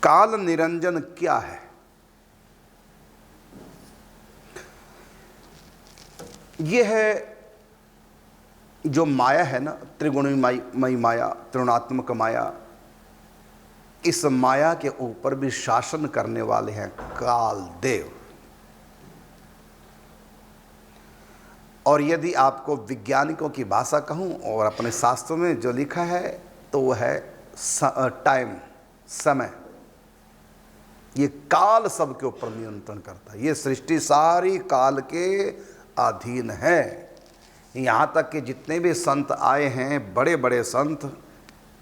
काल निरंजन क्या है? यह है जो माया है ना, त्रिगुणमयी माया, त्रिगुणात्मक माया, इस माया के ऊपर भी शासन करने वाले हैं काल देव। और यदि आपको वैज्ञानिकों की भाषा कहूं और अपने शास्त्रों में जो लिखा है तो वह है टाइम, समय। ये काल सबके ऊपर नियंत्रण करता है। ये सृष्टि सारी काल के अधीन है। यहाँ तक कि जितने भी संत आए हैं, बड़े बड़े संत,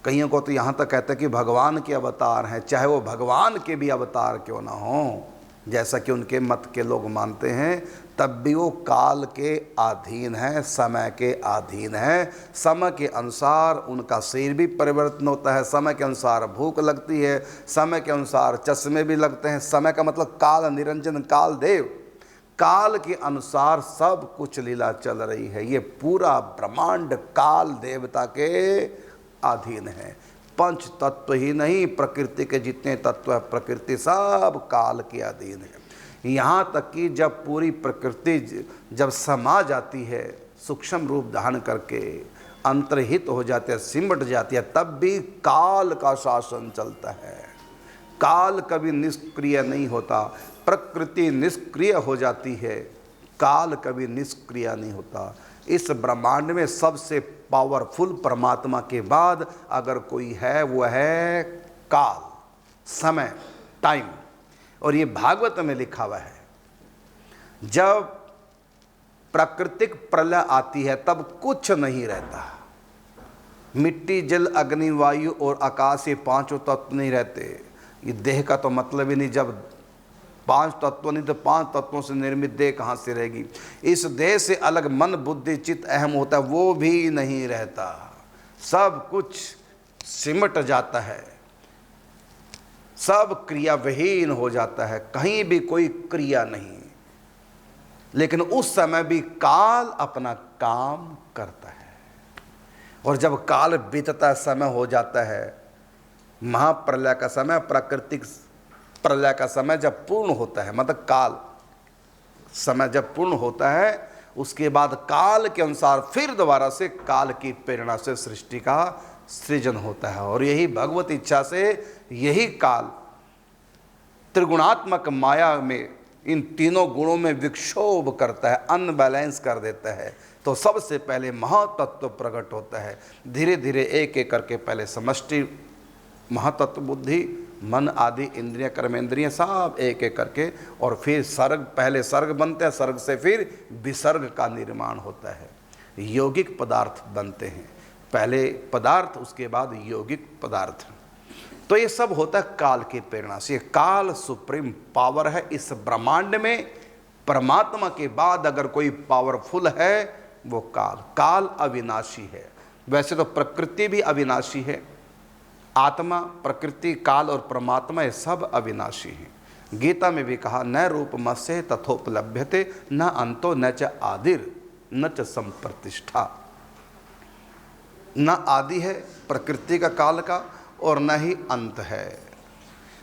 कईयों को तो यहाँ तक कहते हैं कि भगवान के अवतार हैं, चाहे वो भगवान के भी अवतार क्यों ना हो, जैसा कि उनके मत के लोग मानते हैं, तब भी वो काल के अधीन है, समय के अधीन है। समय के अनुसार उनका शरीर भी परिवर्तन होता है, समय के अनुसार भूख लगती है, समय के अनुसार चश्मे भी लगते हैं। समय का मतलब काल निरंजन, काल देव। काल के अनुसार सब कुछ लीला चल रही है। ये पूरा ब्रह्मांड काल देवता के अधीन है। पंच तत्व ही नहीं, प्रकृति के जितने तत्व है, प्रकृति सब काल के अधीन है। यहाँ तक कि जब पूरी प्रकृति जब समा जाती है, सूक्ष्म रूप धारण करके अंतर्हित हो जाती है, सिमट जाती है, तब भी काल का शासन चलता है। काल कभी निष्क्रिय नहीं होता। प्रकृति निष्क्रिय हो जाती है, काल कभी निष्क्रिय नहीं होता। इस ब्रह्मांड में सबसे पावरफुल परमात्मा के बाद अगर कोई है, वो है काल, समय, टाइम। और ये भागवत में लिखा हुआ है, जब प्राकृतिक प्रलय आती है तब कुछ नहीं रहता। मिट्टी, जल, अग्नि, वायु और आकाश, ये पांचों तत्व नहीं रहते। ये देह का तो मतलब ही नहीं। जब पांच तत्व नहीं तो पांच तत्वों से निर्मित देह कहाँ से रहेगी? इस देह से अलग मन, बुद्धि, चित्त, अहम होता है, वो भी नहीं रहता। सब कुछ सिमट जाता है, सब क्रिया विहीन हो जाता है, कहीं भी कोई क्रिया नहीं। लेकिन उस समय भी काल अपना काम करता है। और जब काल बीतता, समय हो जाता है, महाप्रलय का समय, प्राकृतिक प्रलय का समय जब पूर्ण होता है, मतलब काल समय जब पूर्ण होता है, उसके बाद काल के अनुसार फिर दोबारा से काल की प्रेरणा से सृष्टि का सृजन होता है। और यही भगवत इच्छा से यही काल त्रिगुणात्मक माया में इन तीनों गुणों में विक्षोभ करता है, अनबैलेंस कर देता है। तो सबसे पहले महातत्व प्रकट होता है। धीरे धीरे एक एक करके पहले समष्टि महातत्व, बुद्धि, मन आदि इंद्रियां, कर्मेंद्रियां सब एक एक करके, और फिर सर्ग, पहले सर्ग बनते हैं, सर्ग से फिर विसर्ग का निर्माण होता है। यौगिक पदार्थ बनते हैं, पहले पदार्थ, उसके बाद यौगिक पदार्थ। तो ये सब होता है काल की प्रेरणा से। काल सुप्रीम पावर है इस ब्रह्मांड में। परमात्मा के बाद अगर कोई पावरफुल है वो काल। काल अविनाशी है। वैसे तो प्रकृति भी अविनाशी है। आत्मा, प्रकृति, काल और परमात्मा ये सब अविनाशी हैं। गीता में भी कहा, न रूपमस्य तथोपलभ्यते, न अंतो न च आदिर न च संप्रतिष्ठा। न आदि है प्रकृति का, काल का, और न ही अंत है।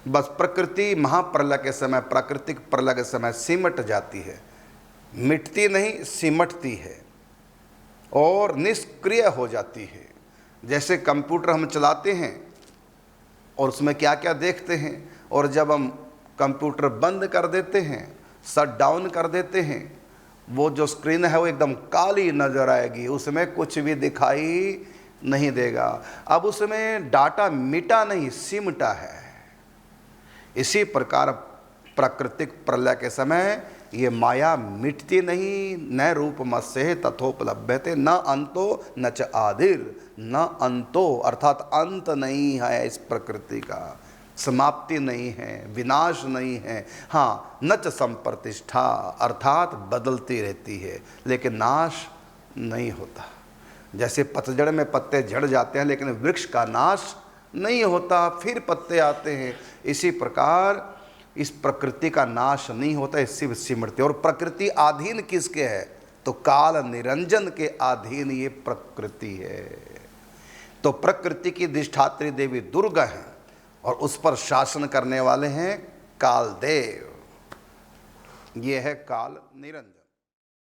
बस प्रकृति महाप्रलय के समय, प्राकृतिक प्रलय के समय सिमट जाती है, मिटती नहीं, सिमटती है और निष्क्रिय हो जाती है। जैसे कंप्यूटर हम चलाते हैं और उसमें क्या क्या देखते हैं, और जब हम कंप्यूटर बंद कर देते हैं, शट डाउन कर देते हैं, वो जो स्क्रीन है वो एकदम काली नजर आएगी, उसमें कुछ भी दिखाई नहीं देगा। अब उसमें डाटा मिटा नहीं, सिमटा है। इसी प्रकार प्राकृतिक प्रलय के समय ये माया मिटती नहीं। न रूपमस्य तथोपलभ्यते, न अंतो न च आदिर न अंतो, अर्थात अंत नहीं है इस प्रकृति का, समाप्ति नहीं है, विनाश नहीं है। हाँ, न च संप्रतिष्ठा, अर्थात बदलती रहती है लेकिन नाश नहीं होता। जैसे पतझड़ में पत्ते झड़ जाते हैं लेकिन वृक्ष का नाश नहीं होता, फिर पत्ते आते हैं। इसी प्रकार इस प्रकृति का नाश नहीं होता, इससे सिमटते। और प्रकृति अधीन किसके है? तो काल निरंजन के अधीन ये प्रकृति है। तो प्रकृति की अधिष्ठात्री देवी दुर्गा है। और उस पर शासन करने वाले हैं कालदेव। ये है काल निरंजन।